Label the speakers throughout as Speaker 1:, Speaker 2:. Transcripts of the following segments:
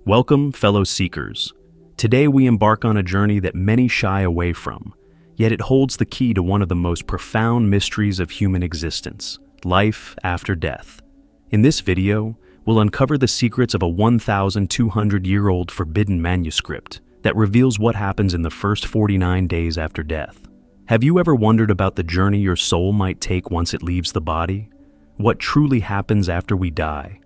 Speaker 1: Welcome, fellow seekers. Today we embark on a journey that many shy away from, yet it holds the key to one of the most profound mysteries of human existence, life after death. In this video, we'll uncover the secrets of a 1,200-year-old forbidden manuscript that reveals what happens in the first 49 days after death. Have you ever wondered about the journey your soul might take once it leaves the body? What truly happens after we die?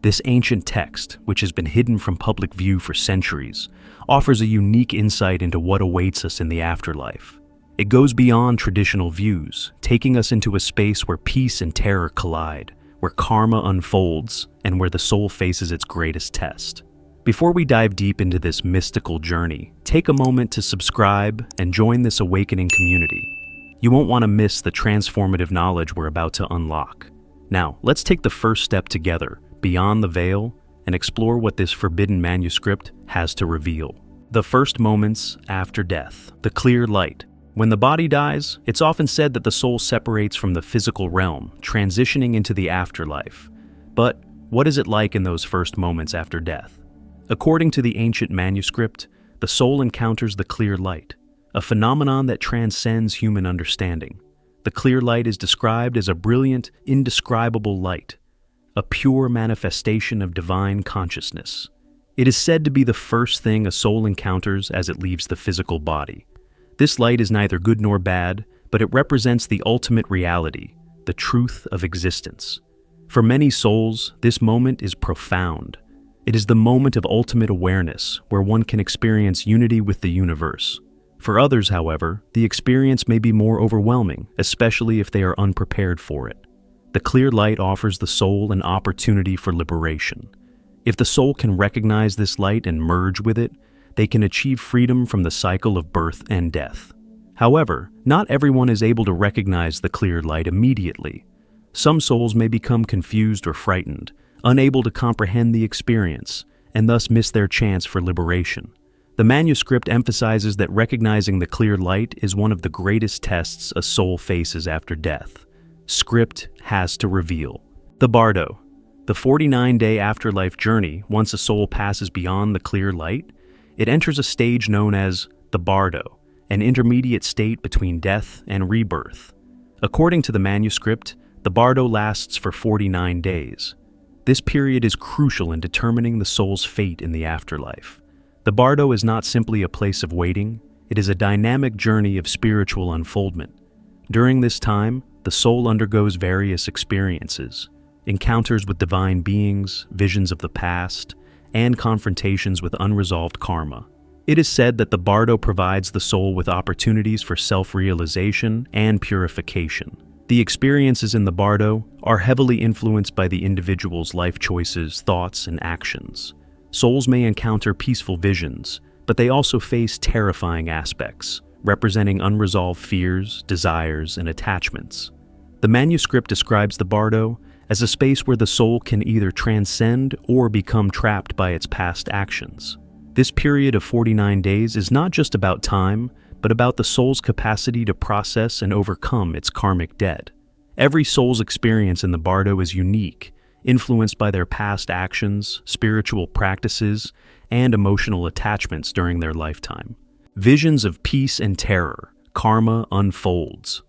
Speaker 1: This ancient text, which has been hidden from public view for centuries, offers a unique insight into what awaits us in the afterlife. It goes beyond traditional views, taking us into a space where peace and terror collide, where karma unfolds, and where the soul faces its greatest test. Before we dive deep into this mystical journey, take a moment to subscribe and join this awakening community. You won't want to miss the transformative knowledge we're about to unlock. Now, let's take the first step together, beyond the veil, and explore what this forbidden manuscript has to reveal. The first moments after death, the clear light. When the body dies, it's often said that the soul separates from the physical realm, transitioning into the afterlife. But what is it like in those first moments after death? According to the ancient manuscript, the soul encounters the clear light, a phenomenon that transcends human understanding. The clear light is described as a brilliant, indescribable light, a pure manifestation of divine consciousness. It is said to be the first thing a soul encounters as it leaves the physical body. This light is neither good nor bad, but it represents the ultimate reality, the truth of existence. For many souls, this moment is profound. It is the moment of ultimate awareness, where one can experience unity with the universe. For others, however, the experience may be more overwhelming, especially if they are unprepared for it. The clear light offers the soul an opportunity for liberation. If the soul can recognize this light and merge with it, they can achieve freedom from the cycle of birth and death. However, not everyone is able to recognize the clear light immediately. Some souls may become confused or frightened, unable to comprehend the experience, and thus miss their chance for liberation. The manuscript emphasizes that recognizing the clear light is one of the greatest tests a soul faces after death. Script has to reveal. The Bardo. The 49-day afterlife journey, once a soul passes beyond the clear light, it enters a stage known as the Bardo, an intermediate state between death and rebirth. According to the manuscript, the Bardo lasts for 49 days. This period is crucial in determining the soul's fate in the afterlife. The Bardo is not simply a place of waiting, it is a dynamic journey of spiritual unfoldment. During this time, the soul undergoes various experiences, encounters with divine beings, visions of the past, and confrontations with unresolved karma. It is said that the Bardo provides the soul with opportunities for self-realization and purification. The experiences in the Bardo are heavily influenced by the individual's life choices, thoughts, and actions. Souls may encounter peaceful visions, but they also face terrifying aspects, representing unresolved fears, desires, and attachments. The manuscript describes the Bardo as a space where the soul can either transcend or become trapped by its past actions. This period of 49 days is not just about time, but about the soul's capacity to process and overcome its karmic debt. Every soul's experience in the Bardo is unique, influenced by their past actions, spiritual practices, and emotional attachments during their lifetime. Visions of peace and terror, karma unfolds.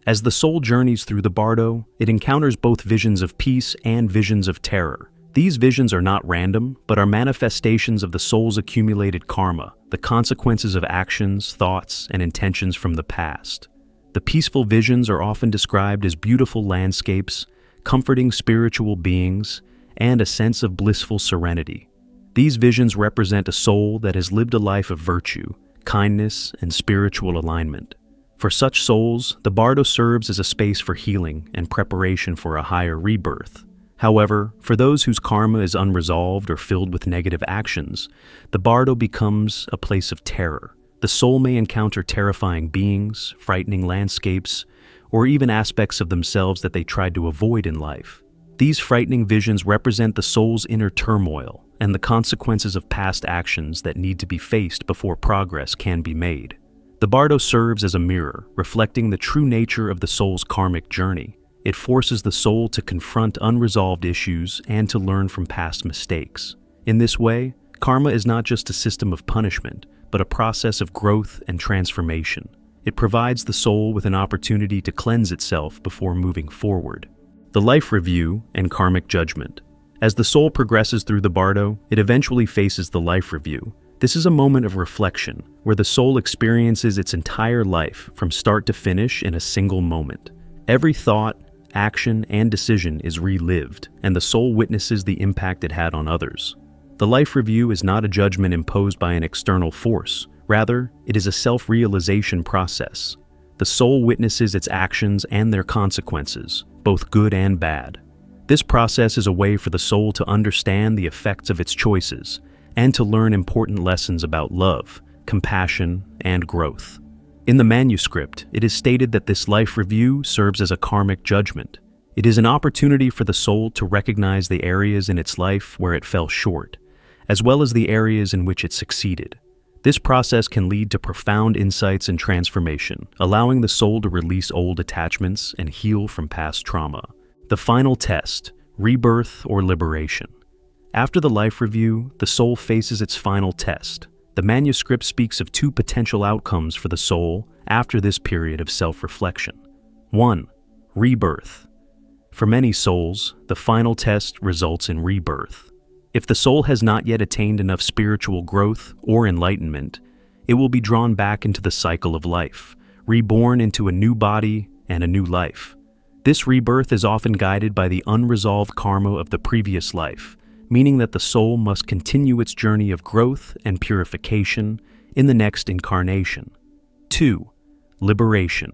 Speaker 1: As the soul journeys through the Bardo, it encounters both visions of peace and visions of terror. These visions are not random, but are manifestations of the soul's accumulated karma, the consequences of actions, thoughts, and intentions from the past. The peaceful visions are often described as beautiful landscapes, comforting spiritual beings, and a sense of blissful serenity. These visions represent a soul that has lived a life of virtue, kindness, and spiritual alignment. For such souls, the Bardo serves as a space for healing and preparation for a higher rebirth. However, for those whose karma is unresolved or filled with negative actions, the Bardo becomes a place of terror. The soul may encounter terrifying beings, frightening landscapes, or even aspects of themselves that they tried to avoid in life. These frightening visions represent the soul's inner turmoil and the consequences of past actions that need to be faced before progress can be made. The Bardo serves as a mirror, reflecting the true nature of the soul's karmic journey. It forces the soul to confront unresolved issues and to learn from past mistakes. In this way, Karma is not just a system of punishment, but a process of growth and transformation. It provides the soul with an opportunity to cleanse itself before moving forward. The life review and karmic judgment. As the soul progresses through the Bardo, it eventually faces the life review. This is a moment of reflection, where the soul experiences its entire life from start to finish in a single moment. Every thought, action, and decision is relived, and the soul witnesses the impact it had on others. The life review is not a judgment imposed by an external force. Rather, it is a self-realization process. The soul witnesses its actions and their consequences, both good and bad. This process is a way for the soul to understand the effects of its choices and to learn important lessons about love, compassion, and growth. In the Manuscript, it is stated that this life review serves as a karmic judgment. It is an opportunity for the soul to recognize the areas in its life where it fell short, as well as the areas in which it succeeded. This process can lead to profound insights and transformation, allowing the soul to release old attachments and heal from past trauma. The final test, rebirth or liberation. After the life review, the soul faces its final test. The Manuscript speaks of two potential outcomes for the soul after this period of self-reflection. 1. Rebirth. For many souls, the final test results in rebirth. If the soul has not yet attained enough spiritual growth or enlightenment, it will be drawn back into the cycle of life, reborn into a new body and a new life. This rebirth is often guided by the unresolved karma of the previous life, meaning that the soul must continue its journey of growth and purification in the next incarnation. 2. Liberation.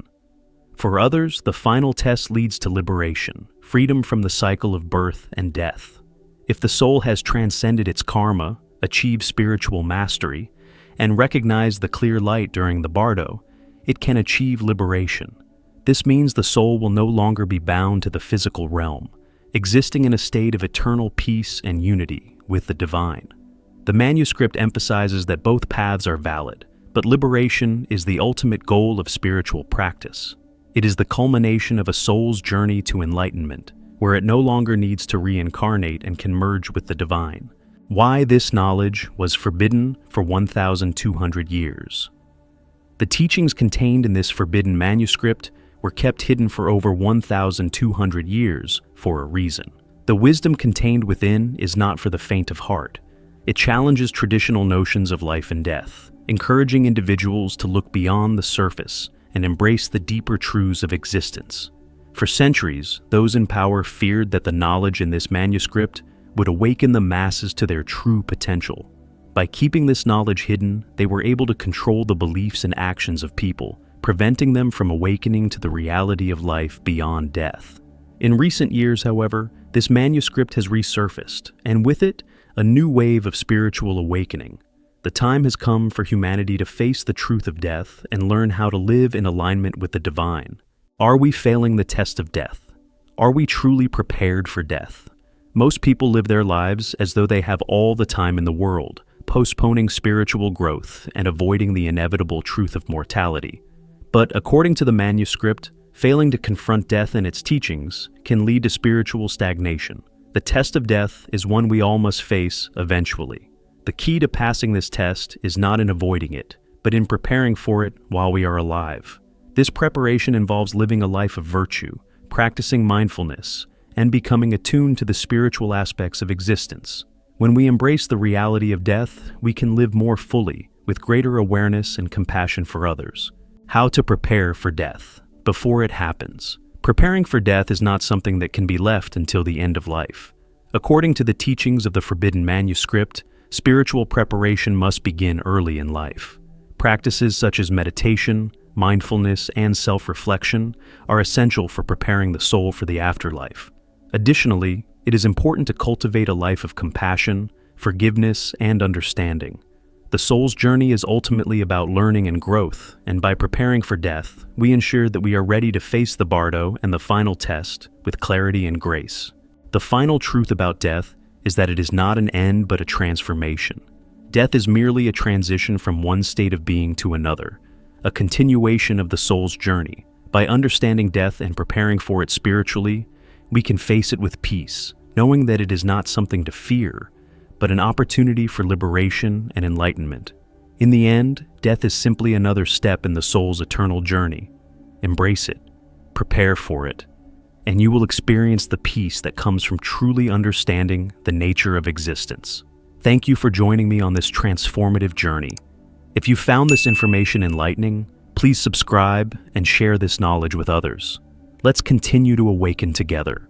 Speaker 1: For others, the final test leads to liberation, freedom from the cycle of birth and death. If the soul has transcended its karma, achieved spiritual mastery, and recognized the clear light during the Bardo, it can achieve liberation. This means the soul will no longer be bound to the physical realm, existing in a state of eternal peace and unity with the divine. The Manuscript emphasizes that both paths are valid, but liberation is the ultimate goal of spiritual practice. It is the culmination of a soul's journey to enlightenment, where it no longer needs to reincarnate and can merge with the divine. Why this knowledge was forbidden for 1,200 years. The teachings contained in this forbidden manuscript were kept hidden for over 1,200 years for a reason. The wisdom contained within is not for the faint of heart. It challenges traditional notions of life and death, encouraging individuals to look beyond the surface and embrace the deeper truths of existence. For centuries, those in power feared that the knowledge in this manuscript would awaken the masses to their true potential. By keeping this knowledge hidden, they were able to control the beliefs and actions of people, preventing them from awakening to the reality of life beyond death. In recent years, however, this manuscript has resurfaced, and with it, a new wave of spiritual awakening. The time has come for humanity to face the truth of death and learn how to live in alignment with the divine. Are we failing the test of death? Are we truly prepared for death? Most people live their lives as though they have all the time in the world, postponing spiritual growth and avoiding the inevitable truth of mortality. But according to the manuscript, failing to confront death and its teachings can lead to spiritual stagnation. The test of death is one we all must face eventually. The key to passing this test is not in avoiding it, but in preparing for it while we are alive. This preparation involves living a life of virtue, practicing mindfulness, and becoming attuned to the spiritual aspects of existence. When we embrace the reality of death, we can live more fully, with greater awareness and compassion for others. How to prepare for death before it happens. Preparing for death is not something that can be left until the end of life. According to the teachings of the Forbidden Manuscript, spiritual preparation must begin early in life. Practices such as meditation, mindfulness, and self-reflection are essential for preparing the soul for the afterlife. Additionally, it is important to cultivate a life of compassion, forgiveness, and understanding. The soul's journey is ultimately about learning and growth, and by preparing for death, we ensure that we are ready to face the Bardo and the final test with clarity and grace. The final truth about death is that it is not an end but a transformation. Death is merely a transition from one state of being to another, a continuation of the soul's journey. By understanding death and preparing for it spiritually, we can face it with peace, knowing that it is not something to fear, but an opportunity for liberation and enlightenment. In the end, death is simply another step in the soul's eternal journey. Embrace it, prepare for it, and you will experience the peace that comes from truly understanding the nature of existence. Thank you for joining me on this transformative journey. If you found this information enlightening, please subscribe and share this knowledge with others. Let's continue to awaken together.